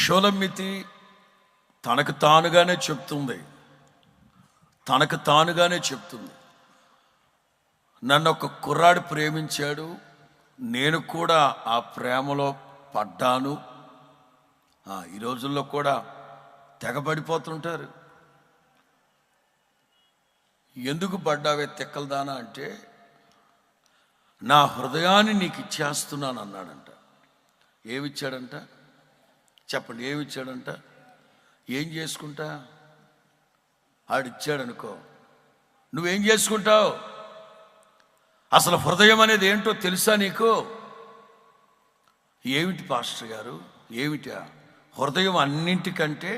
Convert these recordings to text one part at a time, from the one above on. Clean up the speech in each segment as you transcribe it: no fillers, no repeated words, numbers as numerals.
షోలమ్మితి తనకు తానుగానే చెప్తుంది, నన్ను ఒక కుర్రాడు ప్రేమించాడు, నేను కూడా ఆ ప్రేమలో పడ్డాను. ఈ రోజుల్లో కూడా తెగబడిపోతుంటారు. ఎందుకు పడ్డావే తిక్కలదానా అంటే, నా హృదయాన్ని నీకు ఇచ్చేస్తున్నాను అన్నాడంట. ఏమిచ్చాడంట చెప్పండి, ఏమిచ్చాడంట? ఏం చేసుకుంటా? ఆడిచ్చాడనుకో, నువ్వేం చేసుకుంటావు? అసలు హృదయం అనేది ఏంటో తెలుసా నీకు? ఏమిటి పాస్టర్ గారు, ఏమిటా హృదయం? అన్నింటికంటే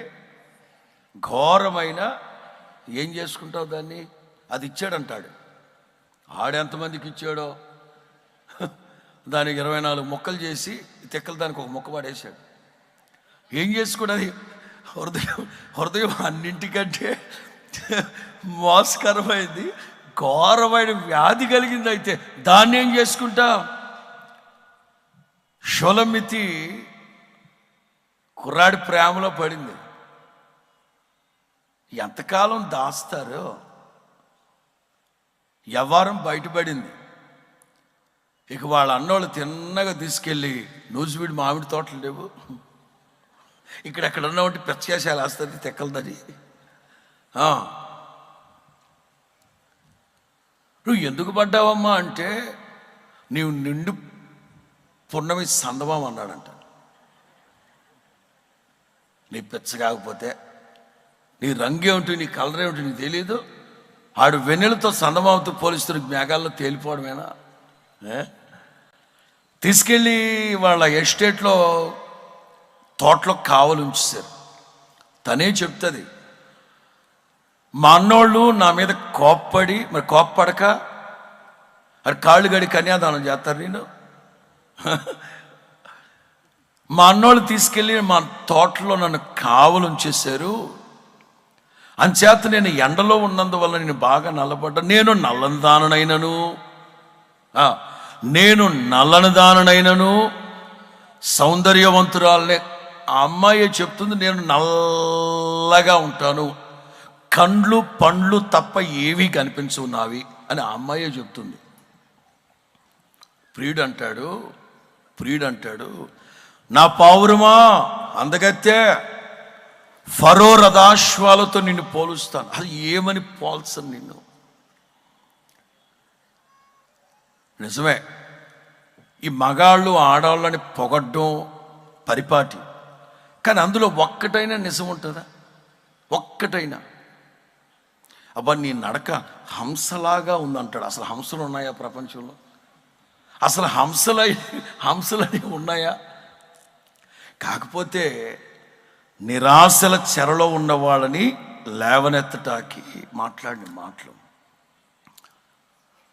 ఘోరమైన, ఏం చేసుకుంటావు దాన్ని? అది ఇచ్చాడంటాడు. ఆడెంతమందికి ఇచ్చాడో దానికి 24 ముక్కలు చేసి తిక్కలు దానికి ఒక ముక్క పడేశాడు. ఏం చేసుకున్నది? హృదయం అన్నింటికంటే మోసకరమైంది, ఘోరమైన వ్యాధి కలిగింది. అయితే దాన్ని ఏం చేసుకుంటా? షోలమ్మితి కుర్రాడి ప్రేమలో పడింది. ఎంతకాలం దాస్తారో? వ్యవహారం బయటపడింది. ఇక వాళ్ళ అన్నోళ్ళు తిన్నగా తీసుకెళ్ళి, నూజివీడి మామిడి తోటలు లేవు, ఇక్కడెక్కడ ఉన్నావంటే పెచ్చకేసాలు వేస్తుంది తెక్కలదని. నువ్వు ఎందుకు పడ్డావమ్మా అంటే, నీవు నిండు పున్నమి సందమం అన్నాడంట. నీ పెచ్చ కాకపోతే నీ రంగే ఉంటుంది, నీ కలరే ఉంటుంది, నీకు తెలీదు. ఆడు వెన్నెలతో సందమామతో పోలిస్తున్న మేఘాల్లో తేలిపోవడమేనా? తీసుకెళ్ళి వాళ్ళ ఎస్టేట్లో తోటలో కావలు ఉంచేశారు. తనే చెప్తుంది, మా అన్నోళ్ళు నా మీద కోప్పడి, మరి కోప్పడక అది కాళ్ళు గడి కన్యాదానం చేస్తారు. నేను మా అన్నోళ్ళు తీసుకెళ్ళి మా తోటలో నన్ను కావలు ఉంచేశారు, అంచేత నేను ఎండలో ఉన్నందువల్ల నేను బాగా నల్లబడ్డా. నేను నల్లని దాననైనను సౌందర్యవంతురాలనే. ఆ అమ్మాయి చెప్తుంది, నేను నల్లగా ఉంటాను, కండ్లు పండ్లు తప్ప ఏవీ కనిపించవు నావి అని ఆ అమ్మాయే చెప్తుంది. ప్రియుడు అంటాడు, నా పావురమా అందగత్తే, ఫరో రథాశ్వాలతో నిన్ను పోలుస్తాను. అది ఏమని పోల్చను నిన్ను? నిజమే, ఈ మగాళ్ళు ఆడవాళ్ళని పొగడ్డం పరిపాటి, కానీ అందులో ఒక్కటైనా నిజం ఉంటుందా? ఒక్కటైనా? అబ్బా నీ నడక హంసలాగా ఉందంటాడు. అసలు హంసలు ఉన్నాయా ప్రపంచంలో? అసలు హంసలని ఉన్నాయా? కాకపోతే నిరాశల చెరలో ఉన్న వాళ్ళని లేవనెత్తటానికి మాట్లాడిన మాటలు